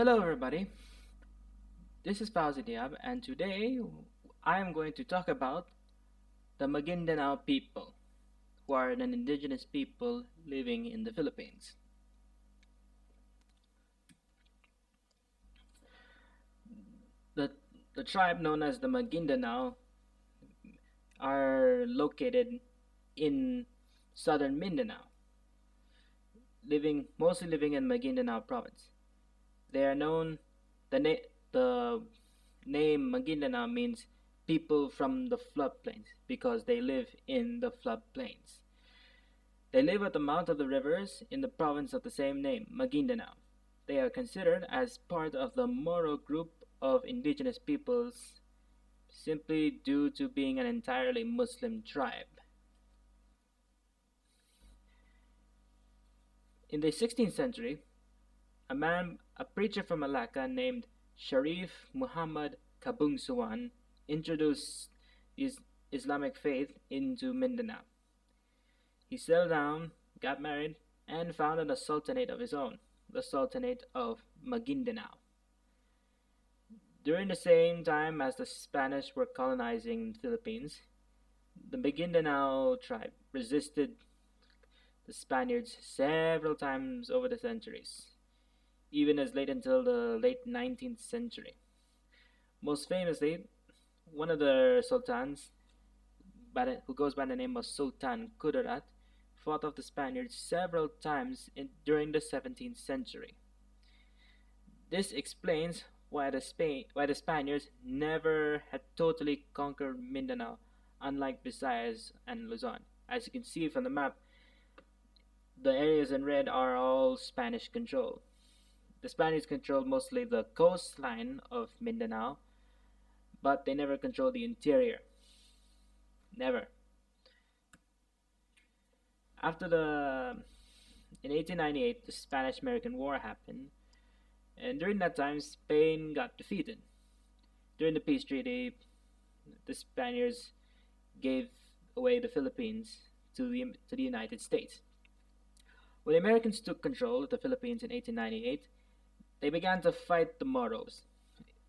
Hello, everybody. This is Fauzi Diab, and today I am going to talk about the Maguindanao people, who are an indigenous people living in the Philippines. The, the tribe known as the Maguindanao are located in southern Mindanao, mostly living in Maguindanao province. They are known the name Maguindanao means people from the floodplains because they live in the floodplains. They live at the mouth of the rivers in the province of the same name, Maguindanao. They are considered as part of the Moro group of indigenous peoples simply due to being an entirely Muslim tribe. In the 16th century, a preacher from Malacca named Sharif Muhammad Kabungsuan introduced his Islamic faith into Mindanao. He settled down, got married, and founded a sultanate of his own, the Sultanate of Maguindanao. During the same time as the Spanish were colonizing the Philippines, the Maguindanao tribe resisted the Spaniards several times over the centuries, even as late until the late 19th century. Most famously, one of the sultans, who goes by the name of Sultan Kudarat, fought off the Spaniards several times during the 17th century. This explains why the Spaniards never had totally conquered Mindanao, unlike Visayas and Luzon. As you can see from the map, the areas in red are all Spanish controlled. The Spaniards controlled mostly the coastline of Mindanao, but they never controlled the interior. Never. After the In 1898, the Spanish-American War happened, and during that time, Spain got defeated. During the peace treaty, the Spaniards gave away the Philippines to the United States. When the Americans took control of the Philippines in 1898, they began to fight the Moros,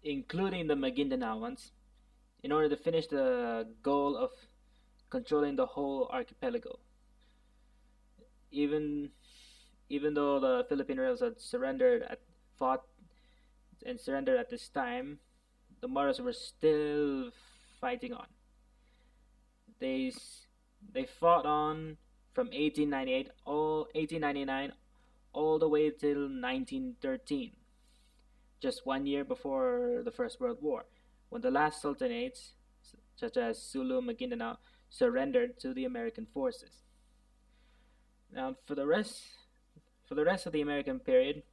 including the Maguindanaoans, in order to finish the goal of controlling the whole archipelago. Even even though the Philippine rebels had fought and surrendered at this time, the Moros were still fighting on. They they fought on from 1899 all the way till 1913, just 1 year before the First World War, when the last sultanates, such as Sulu, Maguindanao, surrendered to the American forces. Now, for the rest of the American period,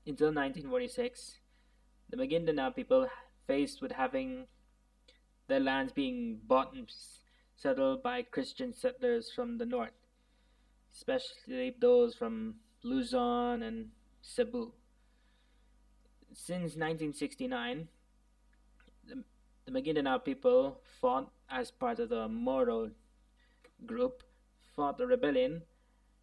until 1946, the Maguindanao people faced with having their lands being bought and settled by Christian settlers from the north, especially those from Luzon and Cebu. Since 1969, the, the Maguindanao people fought as part of the Moro group, fought the rebellion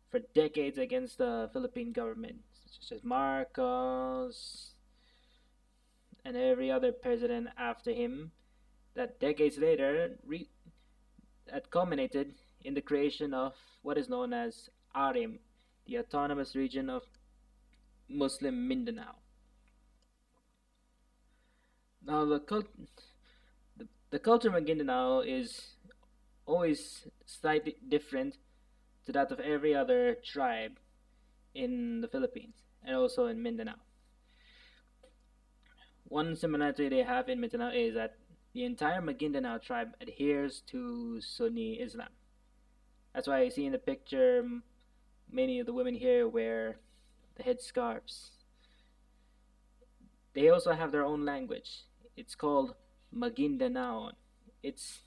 for decades against the Philippine government, such as Marcos and every other president after him, that decades later that culminated in the creation of what is known as ARIM, the Autonomous Region of Muslim Mindanao. Now, the culture of Maguindanao is always slightly different to that of every other tribe in the Philippines and also in Mindanao. One similarity they have in Mindanao is that the entire Maguindanao tribe adheres to Sunni Islam. That's why you see in the picture many of the women here wear the headscarves. They also have their own language. It's called Maguindanao. It's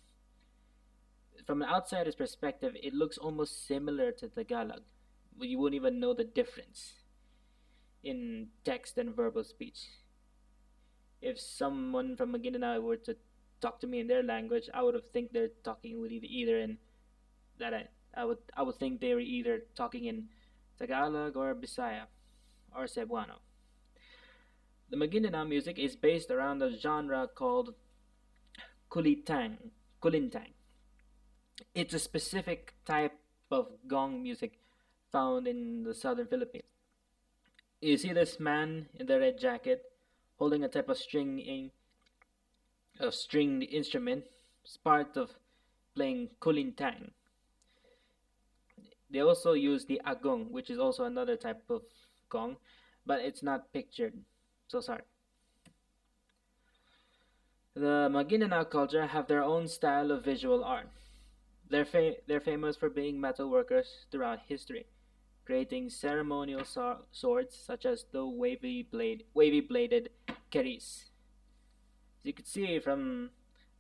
From an outsider's perspective, it looks almost similar to Tagalog. You wouldn't even know the difference in text and verbal speech. If someone from Maguindanao were to talk to me in their language, I would have think they're talking with either in that I would think they were either talking in Tagalog or Bisaya or Cebuano. The Maguindanao music is based around a genre called kulitang. Kulintang. It's a specific type of gong music found in the southern Philippines. You see this man in the red jacket holding a type of stringed instrument. It's part of playing kulintang. They also use the agong, which is also another type of gong, but it's not pictured. So sorry. The Maguindanao culture have their own style of visual art. They're famous for being metal workers throughout history, creating ceremonial swords such as the wavy bladed keris. As you can see from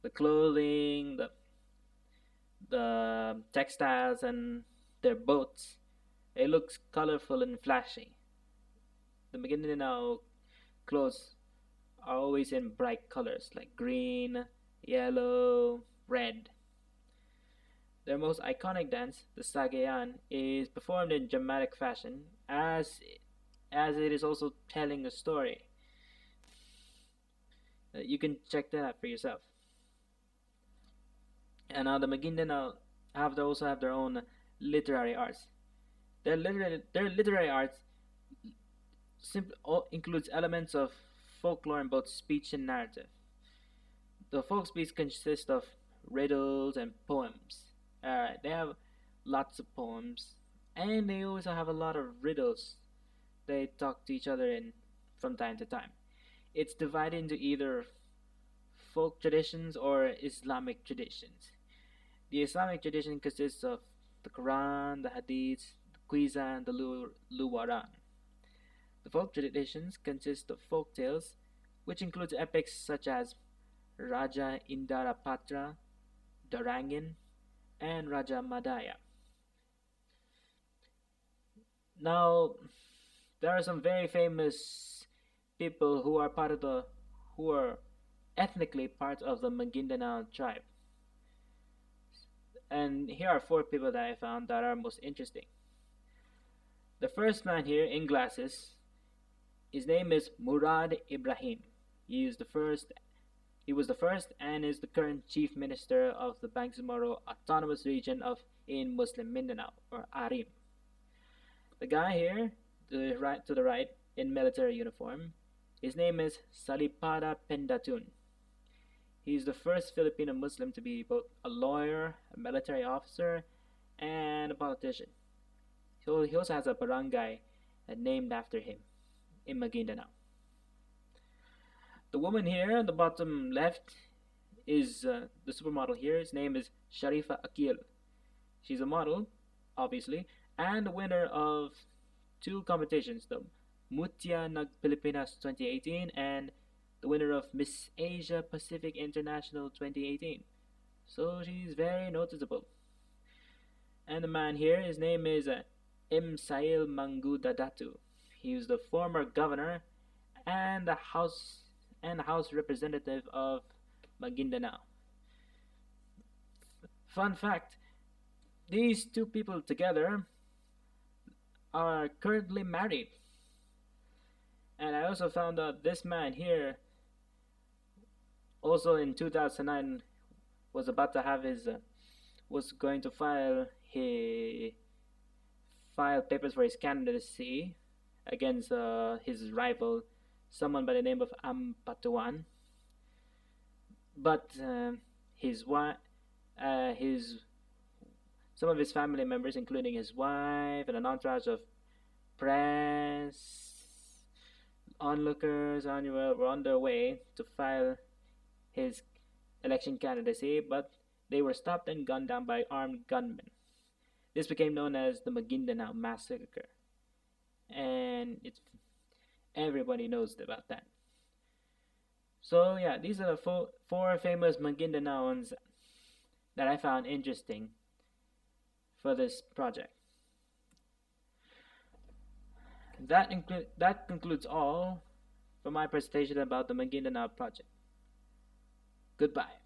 the clothing, the textiles, and their boats, it looks colorful and flashy. The Maguindanao clothes are always in bright colors like green, yellow, red. Their most iconic dance, the Sagayan, is performed in dramatic fashion as it is also telling a story. You can check that out for yourself. And now the Maguindanao also have their own literary arts. Their literary arts includes elements of folklore in both speech and narrative. The folk speech consists of riddles and poems. They have lots of poems, and they also have a lot of riddles they talk to each other in from time to time. It's divided into either folk traditions or Islamic traditions. The Islamic tradition consists of the Quran, the Hadiths, the Quiza, and the Luwaran. The folk traditions consist of folk tales, which includes epics such as Raja Indarapatra, Darangin, and Raja Madaya. Now, there are some very famous people who are ethnically part of the Maguindanao tribe. And here are four people that I found that are most interesting. The first man here in glasses, his name is Murad Ibrahim. He was the first and is the current chief minister of the Bangsamoro Autonomous Region of in Muslim Mindanao or Arim. The guy here, to the right, in military uniform, his name is Salipada Pendatun. He's the first Filipino Muslim to be both a lawyer, a military officer, and a politician. So he also has a barangay named after him in Maguindanao. The woman here on the bottom left is the supermodel here. His name is Sharifa Akil. She's a model, obviously, and the winner of two competitions, the Mutia Nag Pilipinas 2018 and the winner of Miss Asia Pacific International 2018. So she's very noticeable. And the man here, his name is M. Sail Mangudadatu. He was the former governor and the House representative of Maguindanao. Fun fact, these two people together are currently married. And I also found out this man here also in 2009 was about to have was going to file papers for his candidacy against his rival, someone by the name of Ampatuan. But his some of his family members, including his wife and an entourage of press, onlookers, were on their way to file his election candidacy, but they were stopped and gunned down by armed gunmen. This became known as the Maguindanao Massacre, and everybody knows about that. So yeah, these are the four famous Maguindanaoans that I found interesting for this project. That concludes all for my presentation about the Maguindanao project. Goodbye.